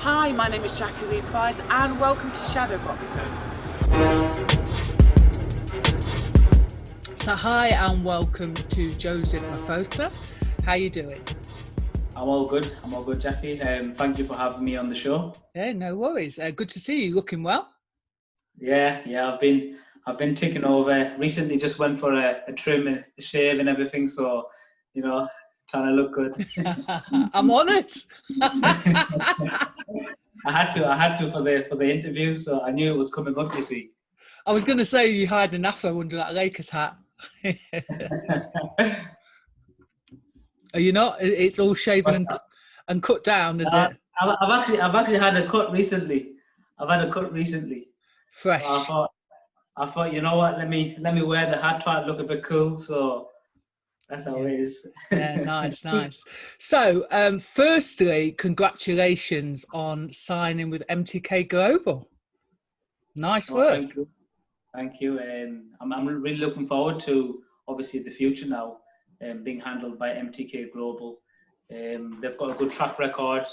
Hi, my name is Jacqui-Lee Pryce and welcome to Shadowboxruk. So hi and welcome to Joe Maphosa. How you doing? I'm all good, Jackie. Thank you for having me on the show. Yeah, no worries. Good to see you. Looking well. Yeah. I've been taking over. Recently, just went for a trim, a shave, and everything. So, trying to look good. I'm on it. I had to for the interview. So I knew it was coming up. You see. I was going to say you hide an afro under that Lakers hat. Are you not? It's all shaven and cut down, is it? I've actually had a cut recently. Fresh. So I thought, you know what? Let me wear the hat, try to look a bit cool. So that's how it is. Yeah, nice. So, firstly, congratulations on signing with MTK Global. Nice work. Thank you. I'm really looking forward to obviously the future now, being handled by MTK Global. They've got a good track record,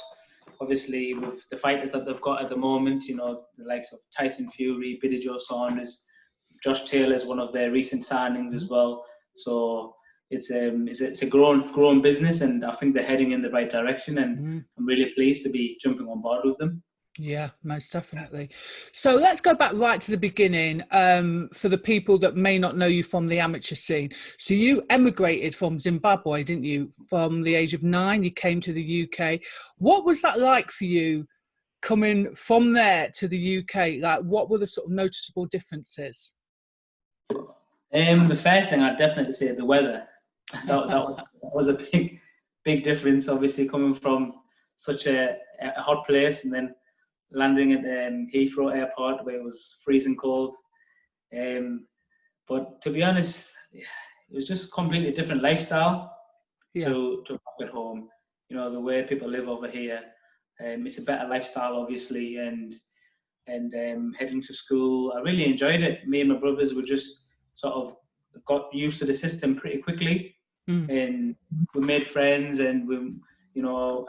obviously with the fighters that they've got at the moment. You know, the likes of Tyson Fury, Billy Joe Saunders, Josh Taylor is one of their recent signings as well. So it's a growing business, and I think they're heading in the right direction. And I'm really pleased to be jumping on board with them. Yeah, most definitely. So let's go back right to the beginning for the people that may not know you from the amateur scene. So you emigrated from Zimbabwe, didn't you? From the age of 9, you came to the UK. What was that like for you coming from there to the UK? Like, what were the sort of noticeable differences? The first thing I'd definitely say the weather. That was a big difference. Obviously, coming from such a hot place and then landing at Heathrow Airport where it was freezing cold. But to be honest, it was just completely different lifestyle to back at home. You know, the way people live over here. It's a better lifestyle, obviously, and heading to school. I really enjoyed it. Me and my brothers were just sort of got used to the system pretty quickly, and we made friends, and we,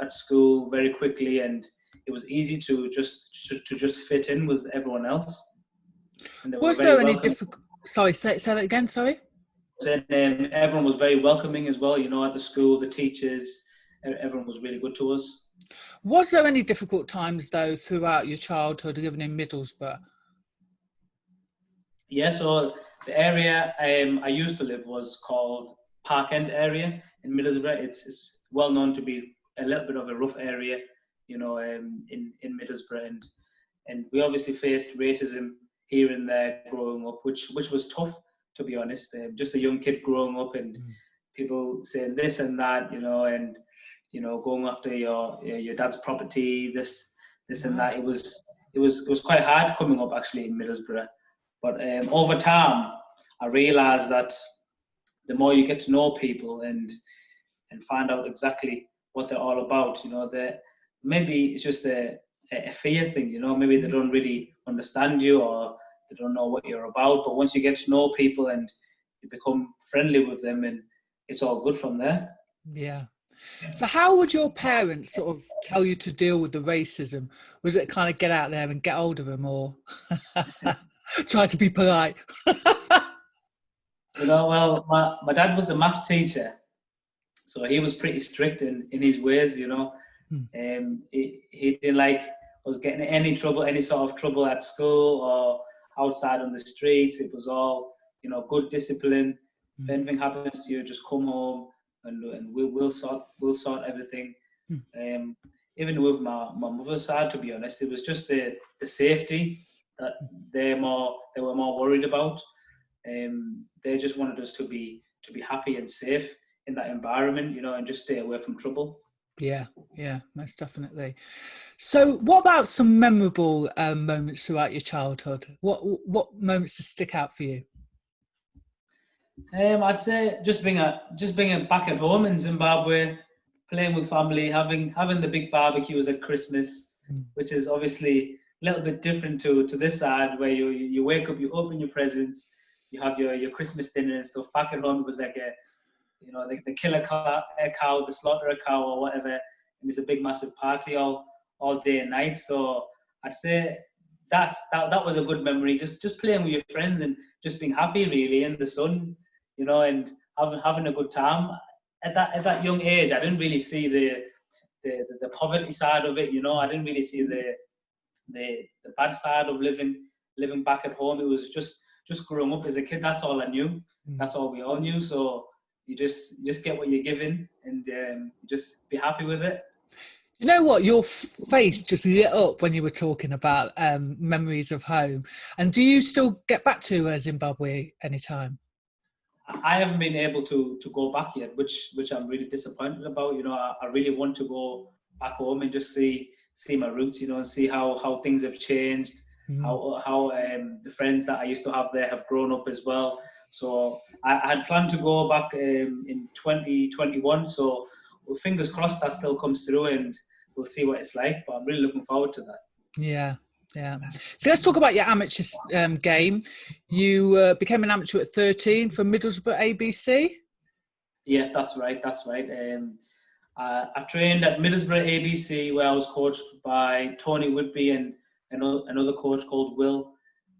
at school very quickly, and it was easy to just fit in with everyone else. Was there any difficult? Sorry, say that again. Sorry. And everyone was very welcoming as well. You know, at the school, the teachers, everyone was really good to us. Was there any difficult times though throughout your childhood living in Middlesbrough? Yeah, so the area I used to live was called Park End area in Middlesbrough. It's well known to be a little bit of a rough area, in Middlesbrough, and we obviously faced racism here and there growing up, which was tough, to be honest. Just a young kid growing up and people saying this and that, and going after your dad's property, this and that. It was quite hard coming up actually in Middlesbrough. But over time, I realised that the more you get to know people and find out exactly what they're all about, that maybe it's just a fear thing, maybe they don't really understand you or they don't know what you're about. But once you get to know people and you become friendly with them, and it's all good from there. Yeah. So how would your parents sort of tell you to deal with the racism? Was it kind of get out there and get hold of them, or try to be polite? Well, my dad was a maths teacher, so he was pretty strict in his ways, He didn't like us getting any sort of trouble at school or outside on the streets. It was all, good discipline. If anything happens to you, just come home and we'll sort everything. Even with my mother's side, to be honest, it was just the safety that they were more worried about. They just wanted us to be happy and safe in that environment, and just stay away from trouble. Yeah, most definitely. So what about some memorable moments throughout your childhood? What moments to stick out for you? I'd say just being back at home in Zimbabwe, playing with family, having the big barbecues at Christmas, which is obviously a little bit different to this side, where you wake up, you open your presents, you have your Christmas dinner and stuff. Back at home it was like they kill a cow, they slaughter a cow or whatever, and it's a big massive party all all day and night. So I'd say that was a good memory. Just playing with your friends and just being happy, really, in the sun, and having a good time. At that young age, I didn't really see the poverty side of it. I didn't really see the bad side of living back at home. It was just growing up as a kid. That's all I knew. That's all we all knew. So you just get what you're given, and you just be happy with it. You know what? Your face just lit up when you were talking about memories of home. And do you still get back to Zimbabwe anytime? I haven't been able to go back yet, which I'm really disappointed about. I really want to go back home and just see my roots, and see how things have changed, how the friends that I used to have there have grown up as well. So I had planned to go back in 2021. So fingers crossed that still comes through, and we'll see what it's like. But I'm really looking forward to that. Yeah. So let's talk about your amateur game. You became an amateur at 13 for Middlesbrough ABC. Yeah, that's right. I trained at Middlesbrough ABC, where I was coached by Tony Whitby and another coach called Will.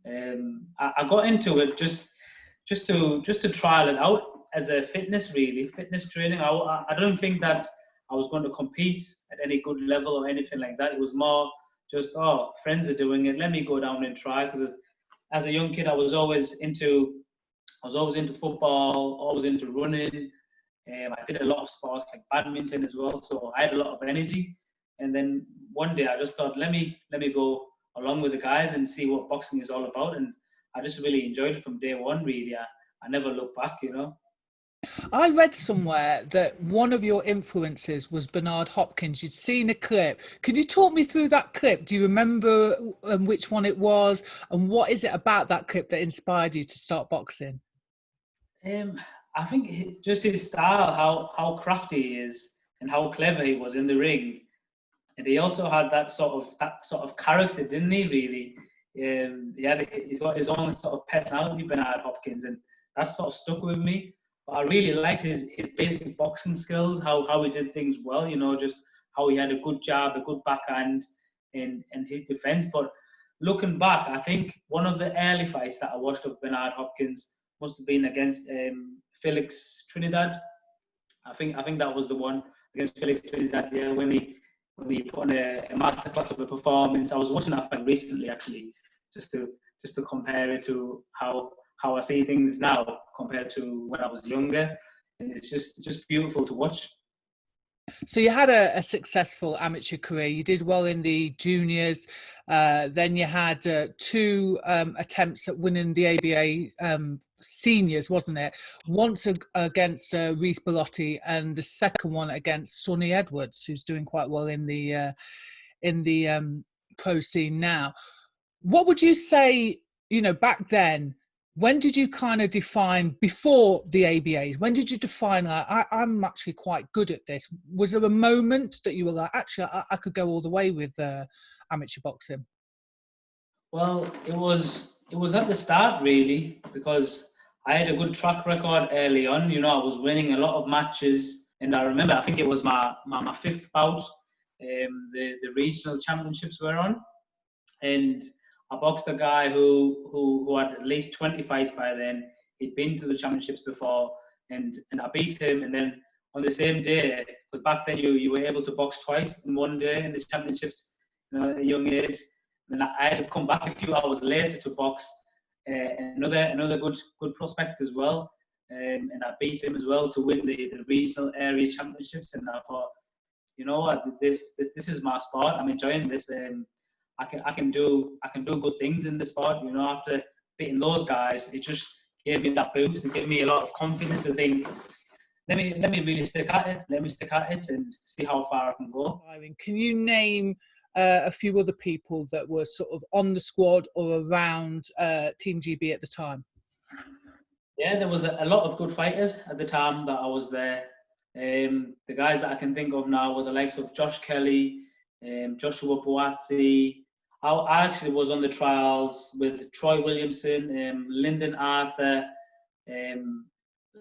I got into it just to trial it out as a fitness training. I don't think that I was going to compete at any good level or anything like that. It was more just, friends are doing it, let me go down and try. Because as a young kid, I was always into football, always into running. I did a lot of sports like badminton as well, so I had a lot of energy. And then one day I just thought, let me go along with the guys and see what boxing is all about. And I just really enjoyed it from day one. Really, I never looked back. I read somewhere that one of your influences was Bernard Hopkins. You'd seen a clip. Could you talk me through that clip? Do you remember which one it was, and what is it about that clip that inspired you to start boxing? I think just his style, how crafty he is, and how clever he was in the ring, and he also had that sort of character, didn't he? Really, he's got his own sort of personality, Bernard Hopkins, and that sort of stuck with me. But I really liked his basic boxing skills, how he did things well, just how he had a good jab, a good backhand, and his defense. But looking back, I think one of the early fights that I watched of Bernard Hopkins must have been against Felix Trinidad. I think that was the one against Felix Trinidad. Yeah, when he put on a masterclass of a performance. I was watching that fight recently, actually, just to compare it to how I see things now compared to when I was younger, and it's just beautiful to watch. So you had a successful amateur career. You did well in the juniors. Then you had two attempts at winning the ABA seniors, wasn't it? Once against Reece Bellotti, and the second one against Sonny Edwards, who's doing quite well in the pro scene now. What would you say, back then? When did you kind of define, before the ABAs, when did you define, like, I'm actually quite good at this? Was there a moment that you were like, actually, I could go all the way with amateur boxing? Well, it was at the start, really, because I had a good track record early on. I was winning a lot of matches, and I remember, I think it was my fifth bout, the regional championships were on, and I boxed a guy who had at least 20 fights by then. He'd been to the championships before, and I beat him. And then on the same day, because back then you were able to box twice in one day in the championships, at a young age. And then I had to come back a few hours later to box another good prospect as well. And I beat him as well to win the regional area championships. And I thought, what, this is my sport. I'm enjoying this. I can do good things in the sport. After beating those guys, it just gave me that boost and gave me a lot of confidence to think, let me really stick at it. Let me stick at it and see how far I can go. Can you name a few other people that were sort of on the squad or around Team GB at the time? Yeah, there was a lot of good fighters at the time that I was there. The guys that I can think of now were the likes of Josh Kelly, Joshua Boazzi. I actually was on the trials with Troy Williamson, Lyndon Arthur,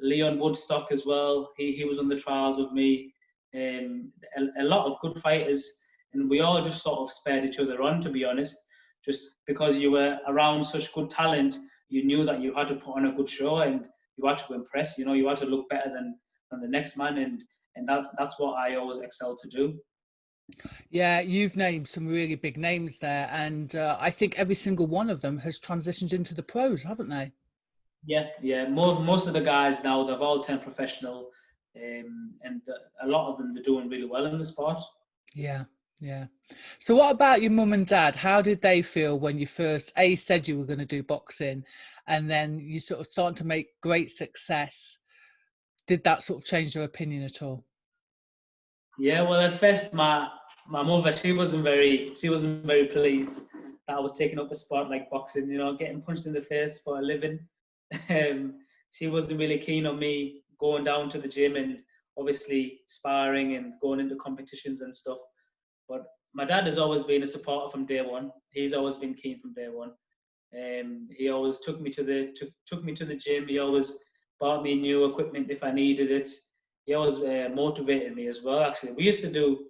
Leon Woodstock as well. He was on the trials with me. A lot of good fighters. and we all just sort of spared each other on, to be honest. Just because you were around such good talent, you knew that you had to put on a good show, and you had to impress. You had to look better than the next man, and that's what I always excel to do. Yeah, you've named some really big names there, and I think every single one of them has transitioned into the pros, haven't they? Yeah. Most of the guys now, they've all turned professional, and a lot of them, they're doing really well in the sport. Yeah, yeah. So what about your mum and dad? How did they feel when you first said you were going to do boxing, and then you sort of started to make great success? Did that sort of change their opinion at all? Yeah, well, at first, my mother, she wasn't very pleased that I was taking up a sport like boxing. Getting punched in the face for a living. She wasn't really keen on me going down to the gym and obviously sparring and going into competitions and stuff. But my dad has always been a supporter from day one. He's always been keen from day one. He always took me to the gym. He always bought me new equipment if I needed it. He always motivated me as well. Actually, we used to do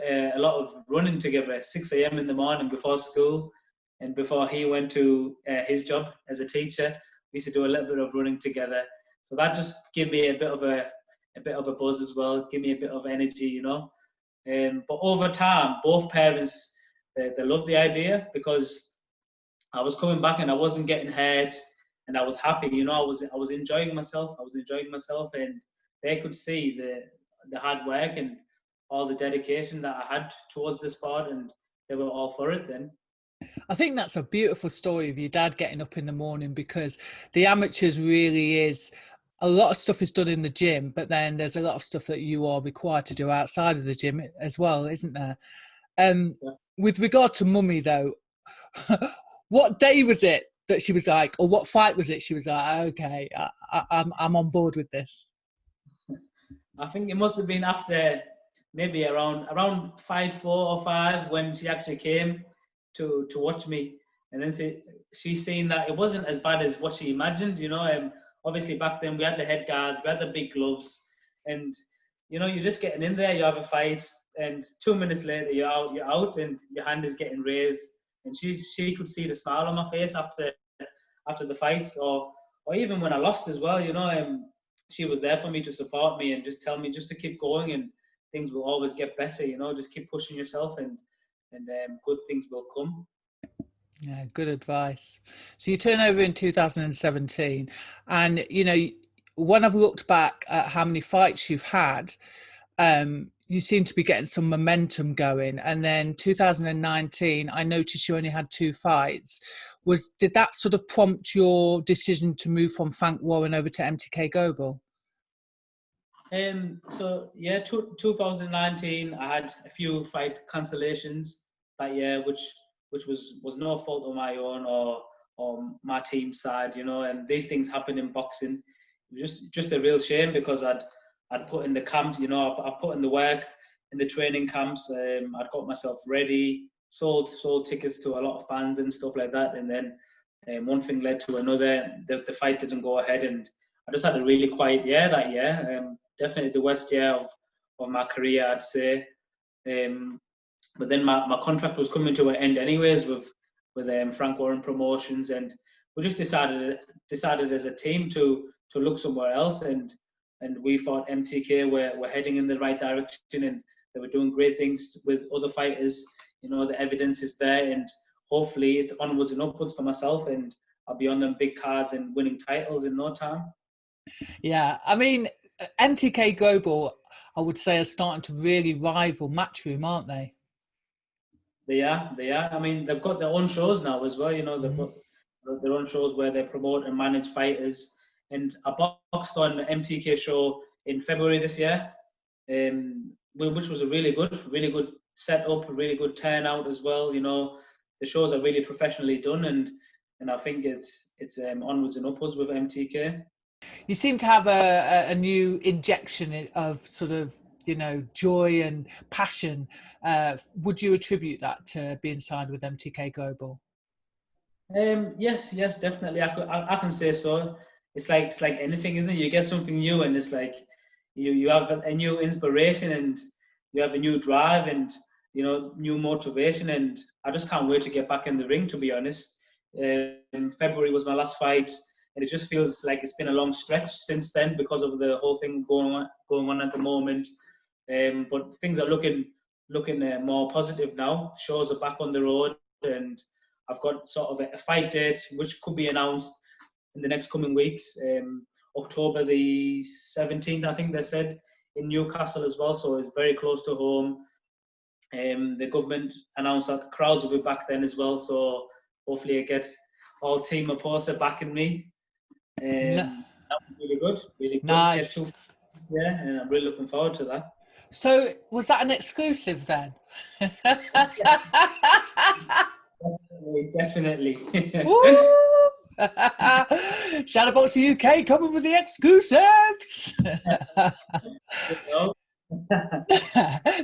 a lot of running together at 6 a.m. in the morning before school, and before he went to his job as a teacher. We used to do a little bit of running together. So that just gave me a bit of a buzz as well. Give me a bit of energy. But over time, both parents they loved the idea, because I was coming back and I wasn't getting hurt, and I was happy. I was enjoying myself. And they could see the hard work and all the dedication that I had towards the sport, and they were all for it then. I think that's a beautiful story of your dad getting up in the morning, because the amateurs really is a lot of stuff is done in the gym, but then there's a lot of stuff that you are required to do outside of the gym as well, isn't there? Yeah. With regard to mummy though, what day was it that she was like, or what fight was it? She was like, okay, I'm on board with this. I think it must have been after maybe around fight 4 or 5 when she actually came to watch me, and then she seen that it wasn't as bad as what she imagined. Obviously back then we had the head guards, we had the big gloves, and you're just getting in there, you have a fight, and 2 minutes later you're out, and your hand is getting raised, and she could see the smile on my face after the fights, or even when I lost as well. She was there for me to support me and just tell me just to keep going, and things will always get better. Just keep pushing yourself, and good things will come. Yeah, good advice. So you turn over in 2017, and when I've looked back at how many fights you've had, you seem to be getting some momentum going. And then 2019, I noticed you only had 2 fights. Did that sort of prompt your decision to move from Frank Warren over to MTK Global? So yeah, 2019, I had a few fight cancellations that year, which was no fault of my own or my team's side, and these things happen in boxing. It was just a real shame, because I'd put in the camp, I put in the work in the training camps. I'd got myself ready, sold tickets to a lot of fans and stuff like that, and then one thing led to another. The fight didn't go ahead, and I just had a really quiet year that year. Definitely the worst year of my career, I'd say. But then my contract was coming to an end anyways with Frank Warren Promotions, and we just decided as a team to look somewhere else, and we thought MTK were heading in the right direction, and they were doing great things with other fighters. The evidence is there, and hopefully it's onwards and upwards for myself, and I'll be on them big cards and winning titles in no time. Yeah, I mean, MTK Global, I would say, are starting to really rival Matchroom, aren't they? They are. I mean, they've got their own shows now as well. They've got their own shows where they promote and manage fighters. And I boxed on an MTK show in February this year, which was a really good setup, a really good turnout as well. The shows are really professionally done, and I think it's onwards and upwards with MTK. You seem to have a new injection of sort of, joy and passion. Would you attribute that to being signed with MTK Global? Yes, definitely. I can say so. It's like anything, isn't it? You get something new, and it's like you have a new inspiration, and you have a new drive, and new motivation, and I just can't wait to get back in the ring, to be honest. February was my last fight, and it just feels like it's been a long stretch since then because of the whole thing going on at the moment. But things are looking more positive now. Shows are back on the road, and I've got sort of a fight date which could be announced in the next coming weeks. October the 17th, I think they said, in Newcastle as well, so it's very close to home. The government announced that the crowds will be back then as well, so hopefully I get all Team Maphosa backing me. That was really good, really good. Nice. Yeah, and I'm really looking forward to that. So was that an exclusive then? Definitely. Shadowboxruk UK coming with the exclusives.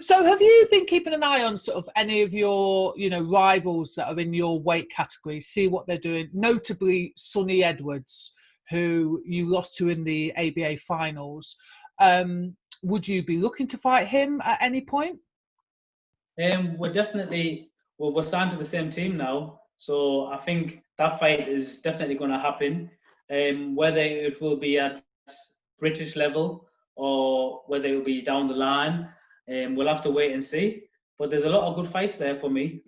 So have you been keeping an eye on sort of any of your, rivals that are in your weight category, see what they're doing, notably Sonny Edwards, who you lost to in the ABA finals? Would you be looking to fight him at any point? We're signed to the same team now, so I think that fight is definitely going to happen. Whether it will be at British level or whether it will be down the line, we'll have to wait and see. But there's a lot of good fights there for me.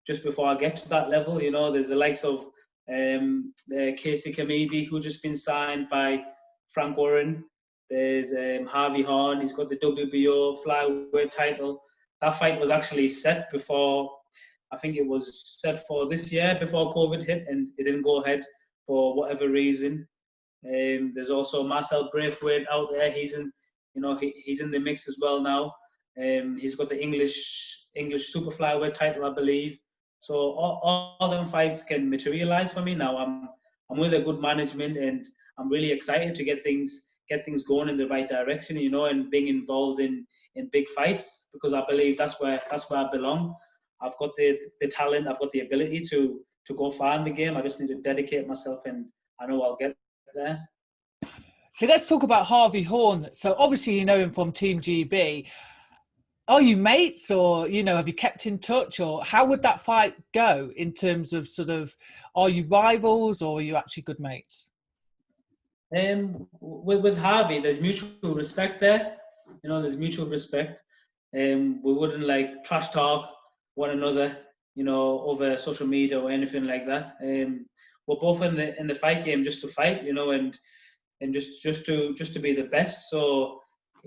Just before I get to that level. There's the likes of Casey Kamidi, who's just been signed by Frank Warren. There's Harvey Horn. He's got the WBO flyweight title. That fight was actually set before. I think it was set for this year before COVID hit, and it didn't go ahead for whatever reason. There's also Marcel Braithwaite out there. He's in the mix as well now. He's got the English super flyweight title, I believe. So all them fights can materialize for me now. I'm with a good management, and I'm really excited to get things going in the right direction, and being involved in big fights, because I believe that's where I belong. I've got the talent, I've got the ability to go far in the game. I just need to dedicate myself, and I know I'll get there. So let's talk about Harvey Horn. So obviously you know him from Team GB. Are you mates, or have you kept in touch, or how would that fight go in terms of sort of, are you rivals or are you actually good mates? With Harvey, there's mutual respect there. There's mutual respect. We wouldn't like trash talk one another, over social media or anything like that. We're both in the fight game just to fight, and just to be the best. So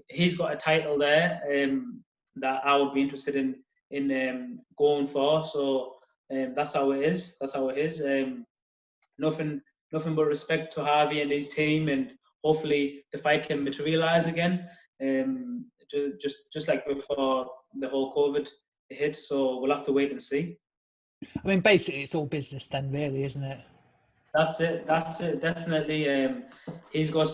he's got a title there that I would be interested in going for. So that's how it is. Nothing but respect to Harvey and his team, and hopefully the fight can materialize again. Just like before the whole COVID hit. So we'll have to wait and see. I mean, basically, it's all business then, really, isn't it? That's it. Definitely. He's got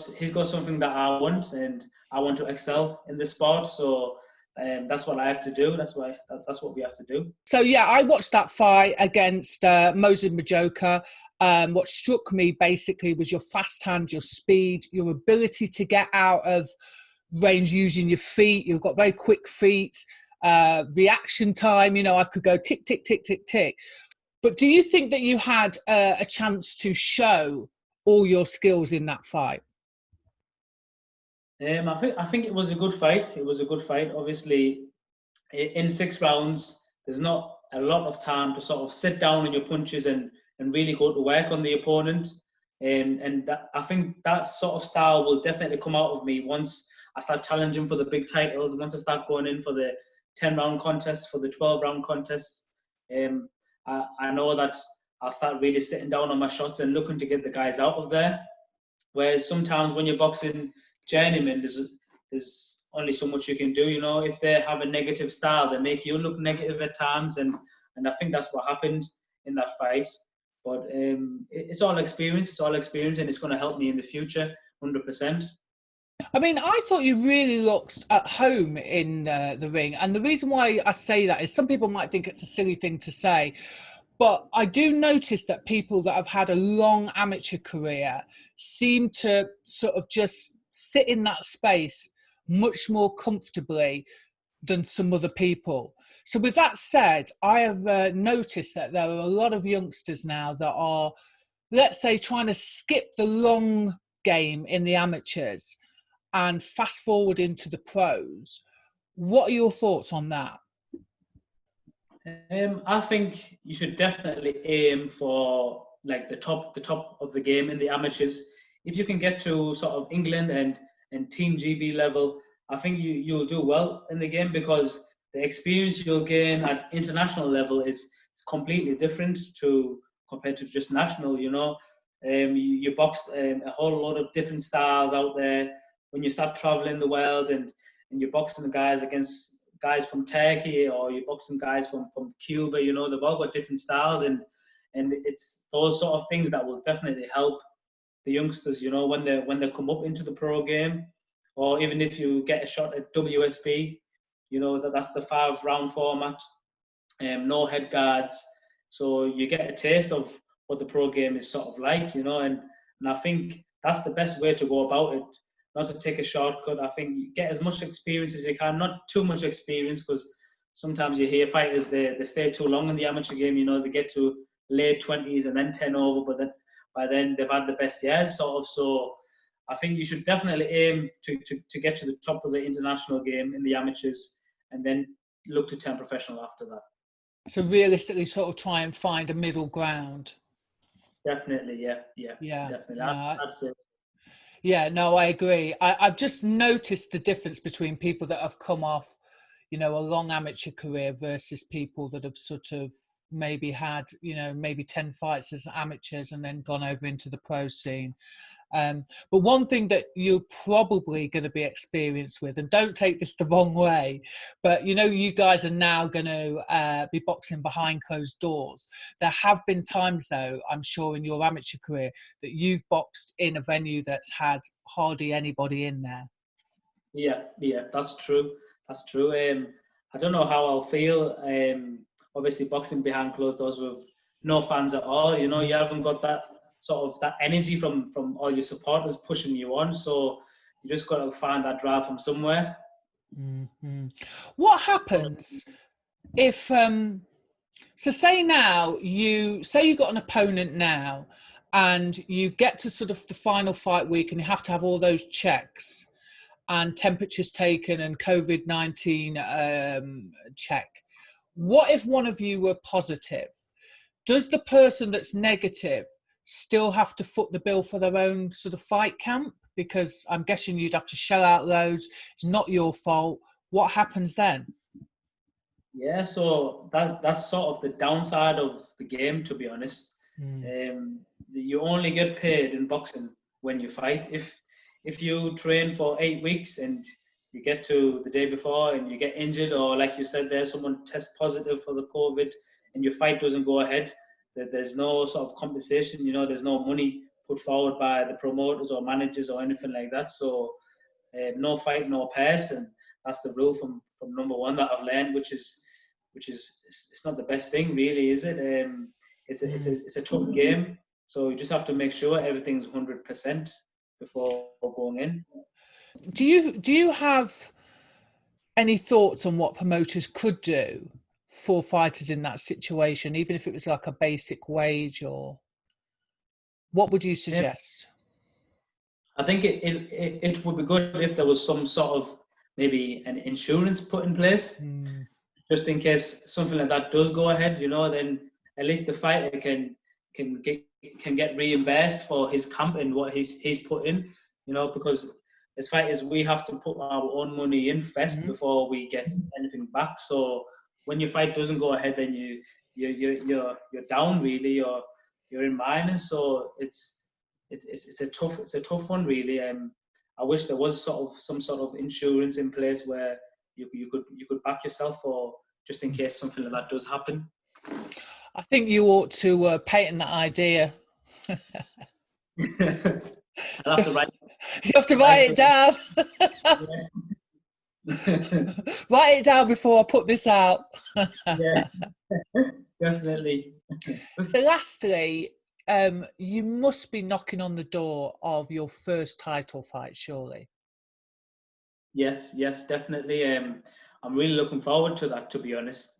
something that I want, and I want to excel in the sport. So that's what I have to do. That's what we have to do. So yeah, I watched that fight against Moses Majoka. What struck me basically was your fast hand, your speed, your ability to get out of range using your feet. You've got very quick feet. Reaction time, I could go tick, tick, tick, tick, tick. But do you think that you had a chance to show all your skills in that fight? I think it was a good fight. Obviously, in 6 rounds, there's not a lot of time to sort of sit down on your punches and really go to work on the opponent. And I think that sort of style will definitely come out of me once I start challenging for the big titles, once I start going in for the 10-round contests, for the 12-round contests. I know that I'll start really sitting down on my shots and looking to get the guys out of there. Whereas sometimes when you're boxing journeyman, there's only so much you can do. If they have a negative style, they make you look negative at times, and I think that's what happened in that fight. But it's all experience, and it's going to help me in the future, 100%. I mean, I thought you really looked at home in the ring. And the reason why I say that is some people might think it's a silly thing to say, but I do notice that people that have had a long amateur career seem to sort of just sit in that space much more comfortably than some other people. So with that said, I have noticed that there are a lot of youngsters now that are, let's say, trying to skip the long game in the amateurs and fast forward into the pros. What are your thoughts on that? I think you should definitely aim for like the top of the game in the amateurs. If you can get to sort of England and Team GB level, I think you'll do well in the game, because the experience you'll gain at international level is completely different to compared to just national. You boxed a whole lot of different styles out there. When you start traveling the world and you're boxing the guys against guys from Turkey, or you're boxing guys from Cuba, they've all got different styles, and it's those sort of things that will definitely help the youngsters, when they come up into the pro game, or even if you get a shot at WSB, that's the 5-round format, no head guards, so you get a taste of what the pro game is sort of like, and I think that's the best way to go about it. Not to take a shortcut. I think you get as much experience as you can, not too much experience, because sometimes you hear fighters, they stay too long in the amateur game, they get to late 20s and then 10 over, but then by then they've had the best years, sort of. So I think you should definitely aim to get to the top of the international game in the amateurs, and then look to turn professional after that. So realistically, sort of try and find a middle ground. Definitely, yeah, definitely. No, I'd say. Yeah, no, I agree. I've just noticed the difference between people that have come off, a long amateur career versus people that have sort of maybe had, maybe 10 fights as amateurs and then gone over into the pro scene. But one thing that you're probably going to be experienced with, and don't take this the wrong way, but you guys are now going to be boxing behind closed doors. There have been times, though, I'm sure, in your amateur career that you've boxed in a venue that's had hardly anybody in there. Yeah, that's true. That's true. I don't know how I'll feel. Obviously, boxing behind closed doors with no fans at all. You haven't got that sort of that energy from all your supporters pushing you on. So you just got to find that drive from somewhere. Mm-hmm. What happens if so say now you got an opponent now and you get to sort of the final fight week and you have to have all those checks and temperatures taken and COVID-19 check. What if one of you were positive? Does the person that's negative still have to foot the bill for their own sort of fight camp? Because I'm guessing you'd have to shell out loads. It's not your fault. What happens then? Yeah, so that's sort of the downside of the game, to be honest. You only get paid in boxing when you fight. If you train for 8 weeks and you get to the day before and you get injured, or like you said there, someone tests positive for the COVID and your fight doesn't go ahead, there's no sort of compensation, there's no money put forward by the promoters or managers or anything like that. So no fight, no pairs, and that's the rule from number one that I've learned, which is it's not the best thing, really, is it? It's a tough game, so you just have to make sure everything's 100% before going in. Do you have any thoughts on what promoters could do for fighters in that situation, even if it was like a basic wage, or what would you suggest? I think it would be good if there was some sort of maybe an insurance put in place, just in case something like that does go ahead. Then at least the fighter can get reimbursed for his camp and what he's put in. Because as fighters we have to put our own money in first before we get anything back. So when your fight doesn't go ahead, then you're down, really, or you're in minus. So it's a tough one, really. I wish there was some sort of insurance in place where you could back yourself, or just in case something like that does happen. I think you ought to patent that idea. I'll have to write. You have to write it down. Write it down before I put this out. Yeah, definitely. So lastly, you must be knocking on the door of your first title fight, surely. Yes, definitely. I'm really looking forward to that, to be honest.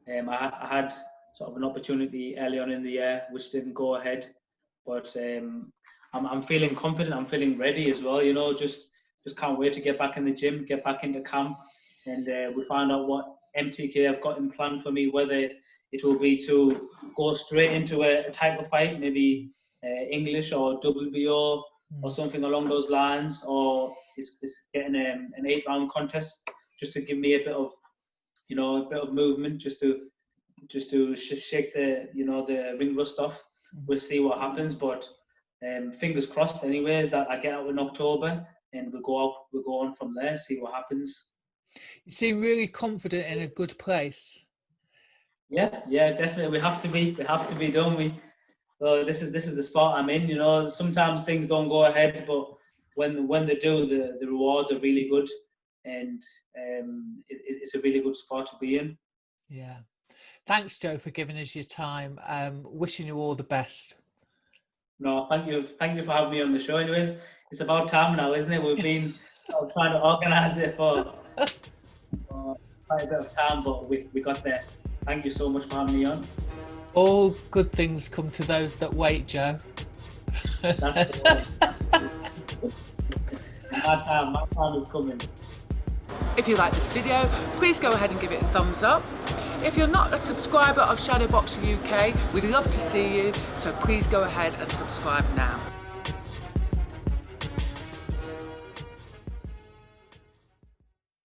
I had sort of an opportunity early on in the year which didn't go ahead, but I'm feeling confident. I'm feeling ready as well. You know, just can't wait to get back in the gym, get back into camp, and we find out what MTK have got in plan for me. Whether it will be to go straight into a type of fight, maybe English or WBO or something along those lines, or it's getting an 8-round contest just to give me a bit of, you know, a bit of movement, just to shake the, you know, the ring rust off. We'll see what happens, but fingers crossed anyways that I get out in October and we'll go on from there, see what happens. You seem really confident, in a good place. Yeah, definitely. We have to be, don't we? So this is the spot I'm in. You know, sometimes things don't go ahead, but when they do, the rewards are really good, and it's a really good spot to be in. Yeah. Thanks, Joe, for giving us your time. Wishing you all the best. No, thank you for having me on the show. Anyways, it's about time now, isn't it? We've been trying to organise it for quite a bit of time, but we got there. Thank you so much for having me on. All good things come to those that wait, Joe. That's the one. My time is coming. If you like this video, please go ahead and give it a thumbs up. If you're not a subscriber of Shadowboxruk UK, we'd love to see you, so please go ahead and subscribe now.